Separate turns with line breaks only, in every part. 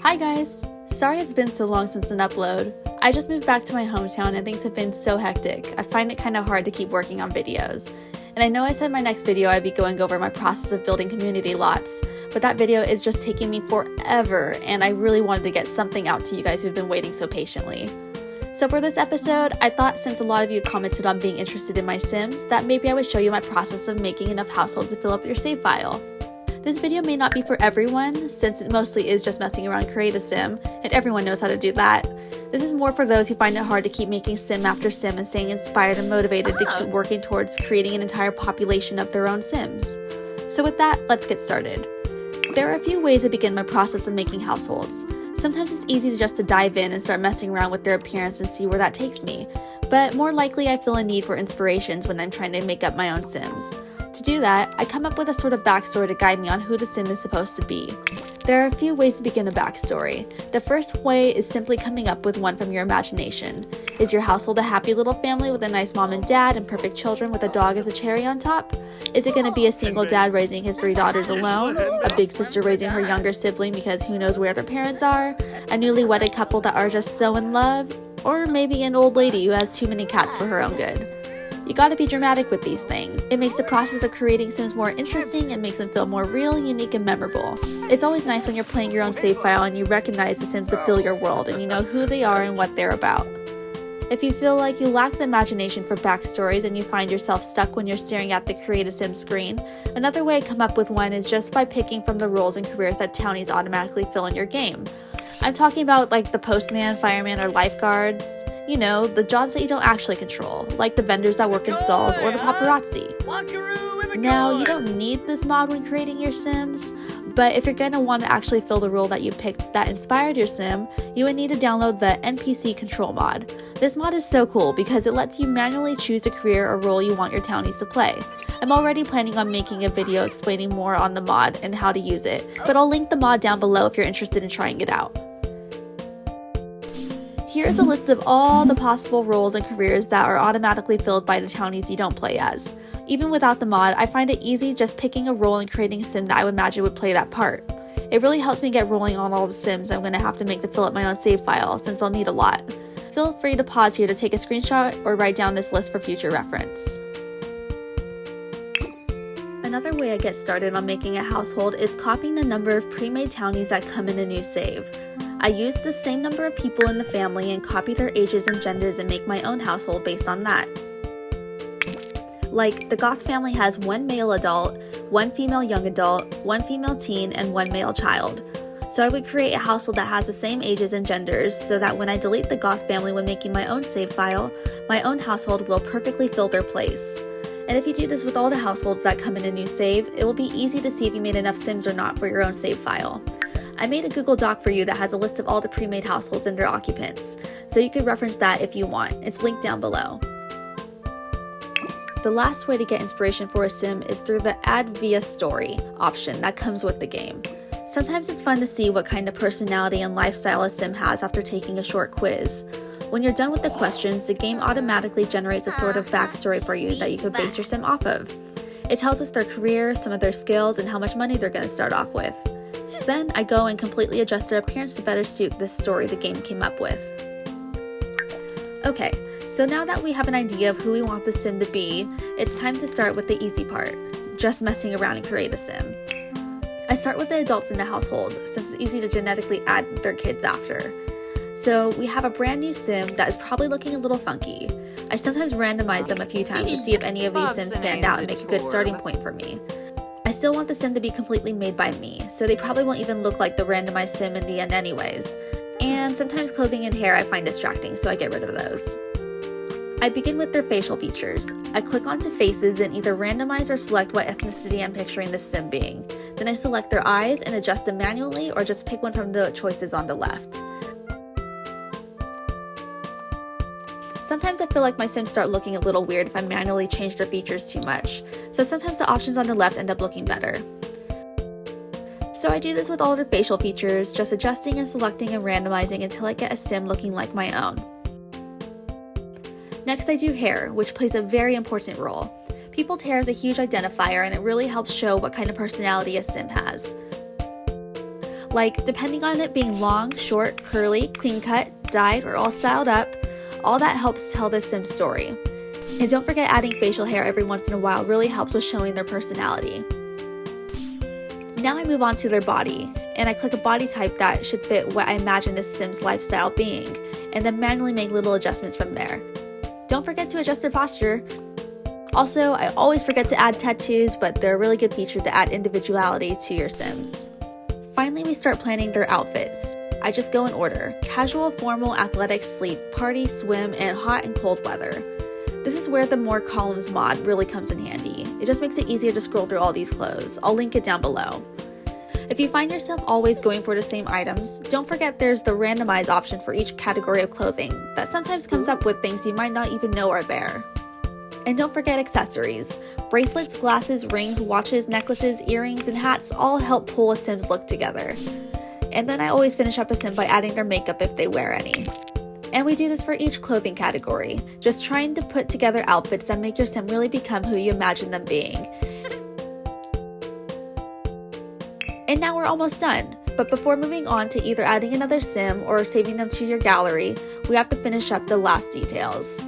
Hi guys! Sorry it's been so long since an upload. I just moved back to my hometown and things have been so hectic. I find it kind of hard to keep working on videos. And I know I said in my next video I'd be going over my process of building community lots, but that video is just taking me forever and I really wanted to get something out to you guys who've been waiting so patiently. So for this episode, I thought since a lot of you commented on being interested in my Sims, that maybe I would show you my process of making enough households to fill up your save file. This video may not be for everyone, since it mostly is just messing around create a sim, and everyone knows how to do that. This is more for those who find it hard to keep making sim after sim and staying inspired and motivated to keep working towards creating an entire population of their own Sims. So with that, let's get started. There are a few ways to begin my process of making households. Sometimes it's easy just to dive in and start messing around with their appearance and see where that takes me, but more likely I feel a need for inspirations when I'm trying to make up my own Sims. To do that, I come up with a sort of backstory to guide me on who the sim is supposed to be. There are a few ways to begin a backstory. The first way is simply coming up with one from your imagination. Is your household a happy little family with a nice mom and dad and perfect children with a dog as a cherry on top? Is it going to be a single dad raising his 3 daughters alone? A big sister raising her younger sibling because who knows where their parents are? A newly wedded couple that are just so in love? Or maybe an old lady who has too many cats for her own good? You gotta be dramatic with these things. It makes the process of creating Sims more interesting and makes them feel more real, unique, and memorable. It's always nice when you're playing your own save file and you recognize the Sims that fill your world and you know who they are and what they're about. If you feel like you lack the imagination for backstories and you find yourself stuck when you're staring at the Create a Sim screen, another way to come up with one is just by picking from the roles and careers that Townies automatically fill in your game. I'm talking about like the postman, fireman, or lifeguards. You know, the jobs that you don't actually control, like the vendors that work in stalls or the paparazzi. Now, you don't need this mod when creating your Sims, but if you're going to want to actually fill the role that you picked that inspired your Sim, you would need to download the NPC Control Mod. This mod is so cool because it lets you manually choose a career or role you want your Townies to play. I'm already planning on making a video explaining more on the mod and how to use it, but I'll link the mod down below if you're interested in trying it out. Here's a list of all the possible roles and careers that are automatically filled by the Townies you don't play as. Even without the mod, I find it easy just picking a role and creating a sim that I would imagine would play that part. It really helps me get rolling on all the Sims I'm going to have to make to fill up my own save file, since I'll need a lot. Feel free to pause here to take a screenshot or write down this list for future reference. Another way I get started on making a household is copying the number of pre-made Townies that come in a new save. I use the same number of people in the family and copy their ages and genders and make my own household based on that. Like, the Goth family has 1 male adult, 1 female young adult, 1 female teen, and 1 male child. So I would create a household that has the same ages and genders so that when I delete the Goth family when making my own save file, my own household will perfectly fill their place. And if you do this with all the households that come in a new save, it will be easy to see if you made enough Sims or not for your own save file. I made a Google Doc for you that has a list of all the pre-made households and their occupants, so you could reference that if you want. It's linked down below. The last way to get inspiration for a sim is through the Add Via Story option that comes with the game. Sometimes it's fun to see what kind of personality and lifestyle a sim has after taking a short quiz. When you're done with the questions, the game automatically generates a sort of backstory for you that you could base your sim off of. It tells us their career, some of their skills, and how much money they're going to start off with. Then I go and completely adjust their appearance to better suit this story the game came up with. Okay, so now that we have an idea of who we want the sim to be, it's time to start with the easy part, just messing around and create a sim. I start with the adults in the household, since it's easy to genetically add their kids after. So we have a brand new sim that is probably looking a little funky. I sometimes randomize them a few times to see if any of these sims stand out and make a good starting point for me. I still want the sim to be completely made by me, so they probably won't even look like the randomized sim in the end anyways. And sometimes clothing and hair I find distracting, so I get rid of those. I begin with their facial features. I click onto faces and either randomize or select what ethnicity I'm picturing this sim being. Then I select their eyes and adjust them manually or just pick one from the choices on the left. Sometimes I feel like my Sims start looking a little weird if I manually change their features too much, so sometimes the options on the left end up looking better. So I do this with all their facial features, just adjusting and selecting and randomizing until I get a Sim looking like my own. Next I do hair, which plays a very important role. People's hair is a huge identifier and it really helps show what kind of personality a Sim has. Like, depending on it being long, short, curly, clean cut, dyed, or all styled up, all that helps tell the sim story. And don't forget adding facial hair every once in a while really helps with showing their personality. Now I move on to their body, and I click a body type that should fit what I imagine this sim's lifestyle being, and then manually make little adjustments from there. Don't forget to adjust their posture. Also, I always forget to add tattoos, but they're a really good feature to add individuality to your sims. Finally, we start planning their outfits. I just go in order: casual, formal, athletic, sleep, party, swim, and hot and cold weather. This is where the More Columns mod really comes in handy. It just makes it easier to scroll through all these clothes. I'll link it down below. If you find yourself always going for the same items, don't forget there's the randomize option for each category of clothing that sometimes comes up with things you might not even know are there. And don't forget accessories. Bracelets, glasses, rings, watches, necklaces, earrings, and hats all help pull a sim's look together. And then I always finish up a sim by adding their makeup if they wear any. And we do this for each clothing category, just trying to put together outfits that make your sim really become who you imagine them being. And now we're almost done. But before moving on to either adding another sim or saving them to your gallery, we have to finish up the last details.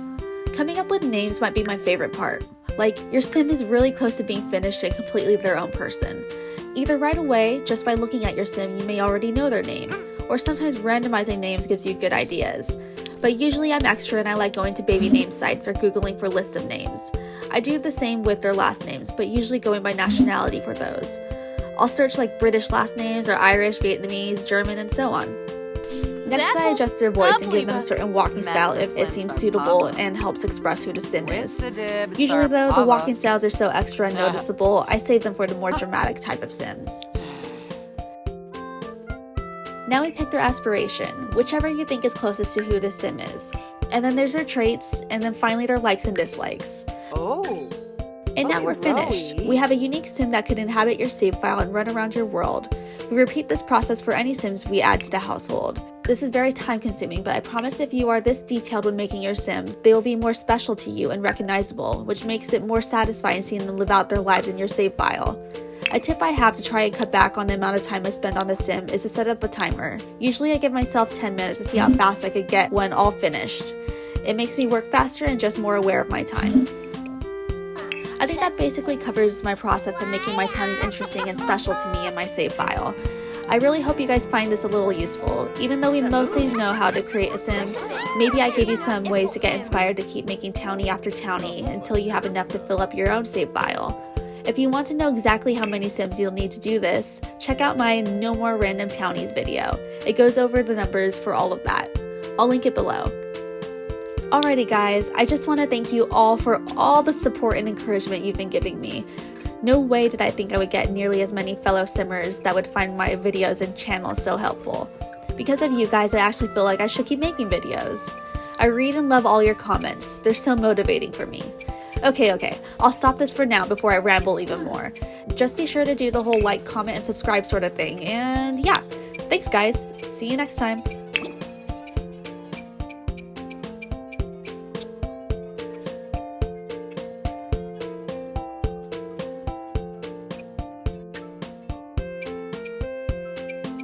Coming up with names might be my favorite part. Like, your sim is really close to being finished and completely their own person. Either right away, just by looking at your sim, you may already know their name, or sometimes randomizing names gives you good ideas. But usually I'm extra and I like going to baby name sites or Googling for lists of names. I do the same with their last names, but usually going by nationality for those. I'll search like British last names or Irish, Vietnamese, German, and so on. Next, I adjust their voice and give them a certain walking style if it seems suitable and helps express who the sim is. Usually though, the walking styles are so extra and noticeable, I save them for the more dramatic type of sims. Now we pick their aspiration, whichever you think is closest to who the sim is. And then there's their traits, and then finally their likes and dislikes. And now we're finished. We have a unique sim that could inhabit your save file and run around your world. We repeat this process for any sims we add to the household. This is very time consuming, but I promise if you are this detailed when making your sims, they will be more special to you and recognizable, which makes it more satisfying seeing them live out their lives in your save file. A tip I have to try and cut back on the amount of time I spend on a sim is to set up a timer. Usually I give myself 10 minutes to see how fast I could get when all finished. It makes me work faster and just more aware of my time. I think that basically covers my process of making my townies interesting and special to me in my save file. I really hope you guys find this a little useful. Even though we mostly know how to create a sim, maybe I gave you some ways to get inspired to keep making townie after townie until you have enough to fill up your own save file. If you want to know exactly how many sims you'll need to do this, check out my No More Random Townies video. It goes over the numbers for all of that. I'll link it below. Alrighty guys, I just want to thank you all for all the support and encouragement you've been giving me. No way did I think I would get nearly as many fellow simmers that would find my videos and channel so helpful. Because of you guys, I actually feel like I should keep making videos. I read and love all your comments. They're so motivating for me. Okay, I'll stop this for now before I ramble even more. Just be sure to do the whole like, comment, and subscribe sort of thing, and yeah, thanks guys, see you next time.